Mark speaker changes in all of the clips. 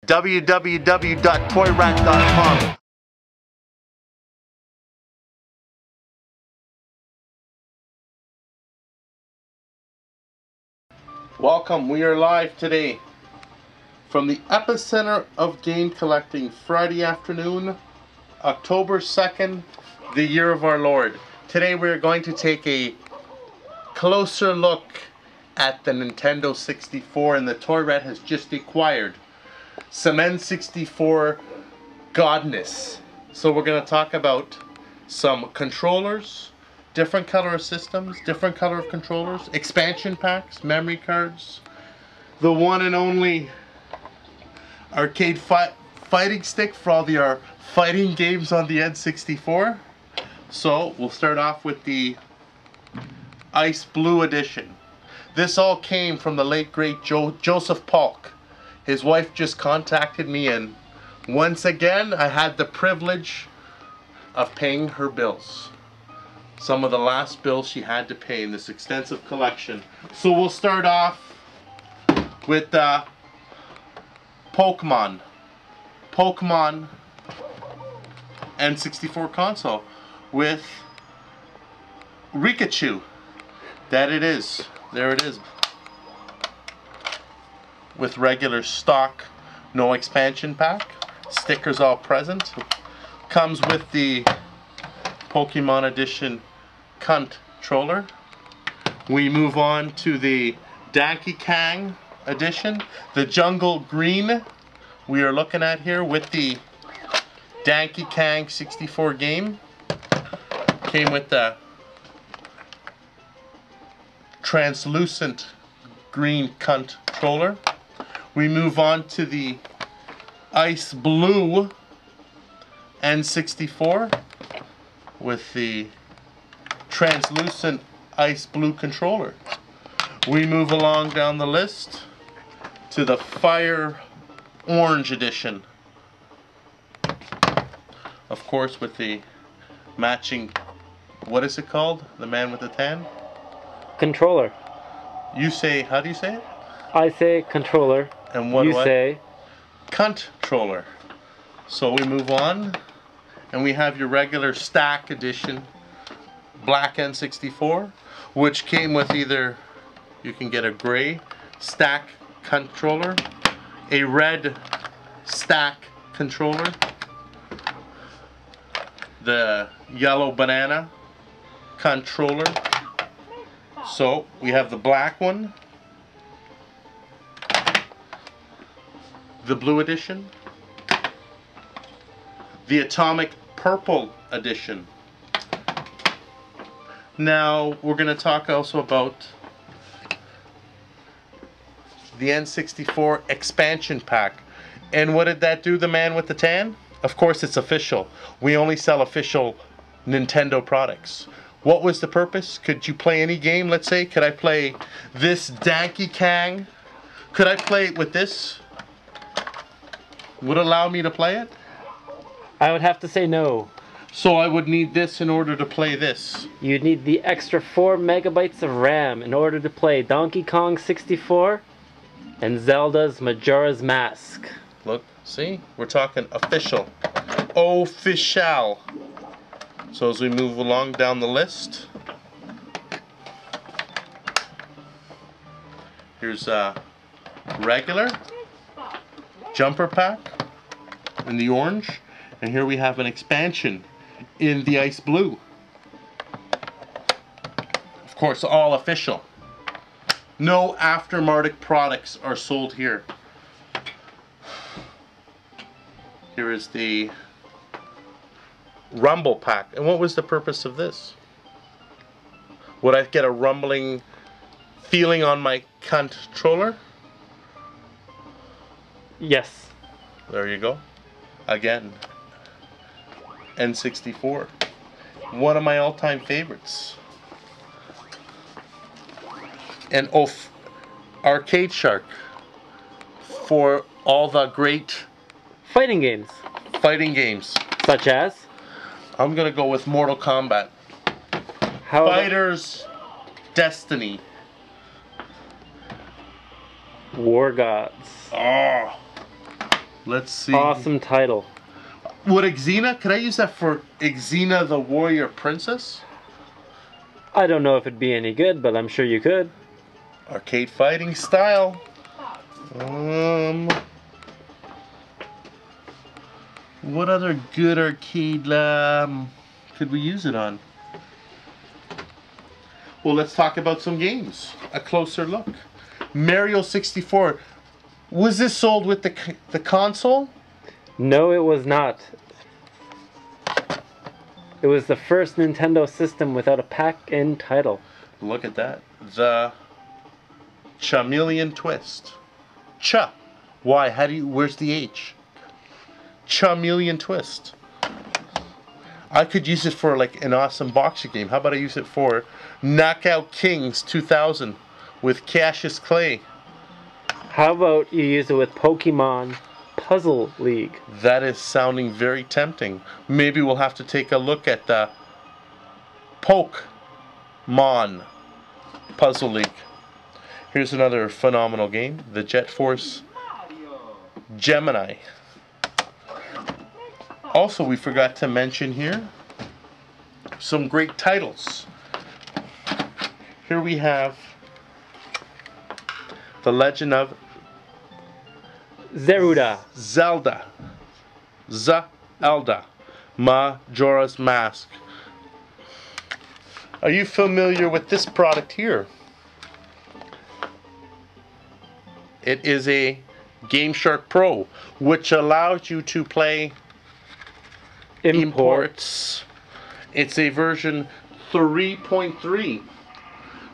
Speaker 1: www.Toyratt.com. Welcome, we are live today from the epicenter of game collecting, Friday afternoon, October 2nd, the year of our Lord. Today we are going to take a closer look at the Nintendo 64, and the Toyratt has just acquired some N64 godness. So we're going to talk about some controllers, different color of systems, different color of controllers, expansion packs, memory cards, the one and only arcade fighting stick for all our fighting games on the N64. So we'll start off with the Ice Blue edition. This all came from the late great Joseph Polk. His wife just contacted me, and once again I had the privilege of paying her bills. Some of the last bills she had to pay in this extensive collection. So we'll start off with Pokemon N64 console with Rikachu. That it is. There it is. With regular stock, no expansion pack. Stickers all present. Comes with the Pokemon Edition controller. We move on to the Donkey Kong Edition. The Jungle Green we are looking at here with the Donkey Kong 64 game. Came with the translucent green controller. We move on to the Ice Blue N64 with the translucent Ice Blue controller. We move along down the list to the Fire Orange edition. Of course, with the matching, what is it called? The man with the tan?
Speaker 2: Controller.
Speaker 1: You say, how do you say it?
Speaker 2: I say controller.
Speaker 1: And what
Speaker 2: you say?
Speaker 1: Controller. So we move on, and we have your regular stack edition black N64, which came with either, you can get a gray stack controller, a red stack controller, the yellow banana controller. So we have the black one, the blue edition, the atomic purple edition. Now we're going to talk also about the N64 expansion pack. And what did that do, the man with the tan? Of course it's official. We only sell official Nintendo products. What was the purpose? Could you play any game? Let's say, could I play this Donkey Kong? Could I play it with this? Would it allow me to play it?
Speaker 2: I would have to say no.
Speaker 1: So I would need this in order to play this.
Speaker 2: You'd need the extra 4 megabytes of RAM in order to play Donkey Kong 64 and Zelda's Majora's Mask.
Speaker 1: Look, see? We're talking official. Official. So as we move along down the list, here's a regular jumper pack in the orange, and here we have an expansion in the Ice Blue. Of course, all official. No aftermarket products are sold here. Here is the Rumble pack. And what was the purpose of this? Would I get a rumbling feeling on my controller?
Speaker 2: Yes.
Speaker 1: There you go. Again, N64. One of my all-time favorites. And Arcade Shark for all the great
Speaker 2: Fighting games.
Speaker 1: Such
Speaker 2: as?
Speaker 1: I'm gonna go with Mortal Kombat. Fighters Destiny.
Speaker 2: War Gods.
Speaker 1: Oh. Let's see.
Speaker 2: Awesome title.
Speaker 1: Would Xena, could I use that for Xena the Warrior Princess?
Speaker 2: I don't know if it'd be any good, but I'm sure you could.
Speaker 1: Arcade fighting style. What other good arcade could we use it on? Well, let's talk about some games. A closer look. Mario 64. Was this sold with the console?
Speaker 2: No, it was not. It was the first Nintendo system without a pack-in title.
Speaker 1: Look at that. The Chameleon Twist. Cha. Why? Where's the H? Chameleon Twist. I could use it for like an awesome boxing game. How about I use it for Knockout Kings 2000 with Cassius Clay?
Speaker 2: How about you use it with Pokemon Puzzle League?
Speaker 1: That is sounding very tempting. Maybe we'll have to take a look at the Pokemon Puzzle League. Here's another phenomenal game, the Jet Force Gemini. Also, we forgot to mention here some great titles. Here we have The Legend of
Speaker 2: Zelda.
Speaker 1: Zelda. Majora's Mask. Are you familiar with this product here? It is a Game Shark Pro, which allows you to play imports. It's a version 3.3.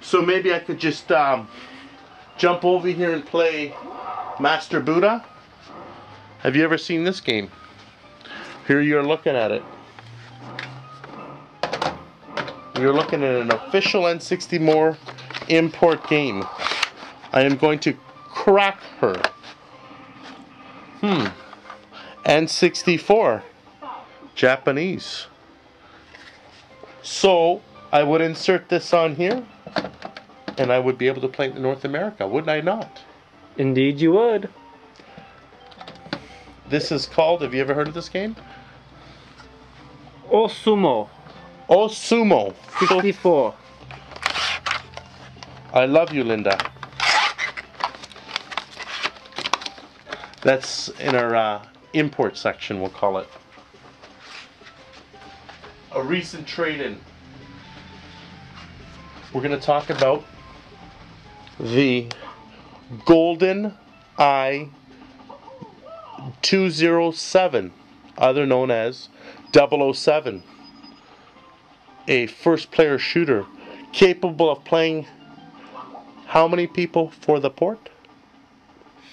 Speaker 1: So maybe I could just jump over here and play Master Buddha. Have you ever seen this game? Here you're looking at it. You're looking at an official N64 import game. I am going to crack her. N64. Japanese. So I would insert this on here and I would be able to play it in North America, wouldn't I not?
Speaker 2: Indeed you would.
Speaker 1: This is called, have you ever heard of this game?
Speaker 2: Osumo.
Speaker 1: Osumo.
Speaker 2: 64.
Speaker 1: I love you, Linda. That's in our import section, we'll call it. A recent trade-in. We're going to talk about the Golden Eye 207, other known as 007. A first-player shooter capable of playing how many people for the port?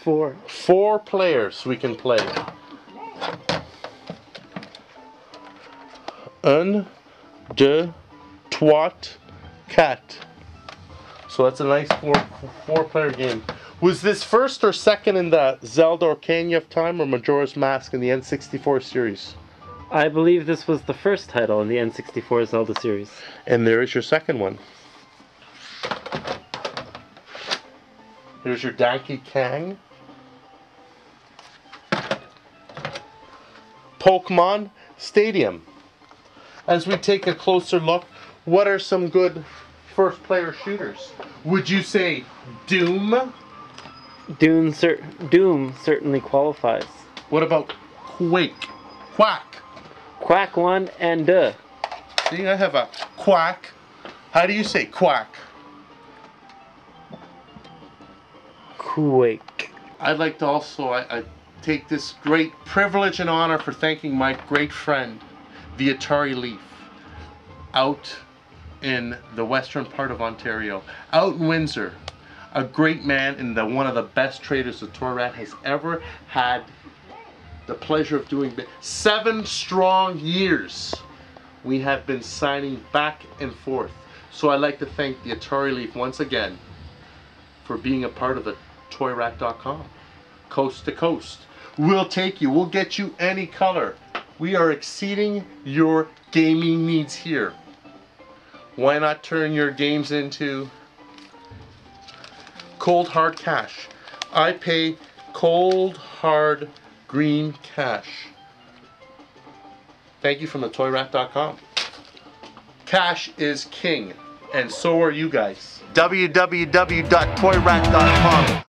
Speaker 2: 4.
Speaker 1: 4 players we can play. Un, deux, trois, quatre. So that's a nice four-player game. Was this first or second in the Zelda Ocarina of Time or Majora's Mask in the N64 series?
Speaker 2: I believe this was the first title in the N64 Zelda series.
Speaker 1: And there is your second one. Here's your Donkey Kong. Pokemon Stadium. As we take a closer look, what are some good first-player shooters? Would you say Doom?
Speaker 2: Doom certainly qualifies.
Speaker 1: What about Quake? Quack.
Speaker 2: Quack 1 and duh.
Speaker 1: See, I have a quack. How do you say quack?
Speaker 2: Quake.
Speaker 1: I'd like to also I take this great privilege and honor for thanking my great friend, the Atari Leaf, out in the western part of Ontario, out in Windsor. A great man and one of the best traders that Toyratt has ever had the pleasure of doing. 7 strong years we have been signing back and forth. So I'd like to thank the Atari Leaf once again for being a part of the Toyratt.com. Coast to coast. We'll take you. We'll get you any color. We are exceeding your gaming needs here. Why not turn your games into cold hard cash? I pay cold hard green cash. Thank you from the Toyratt.ca. Cash is king, and so are you guys. www.toyratt.com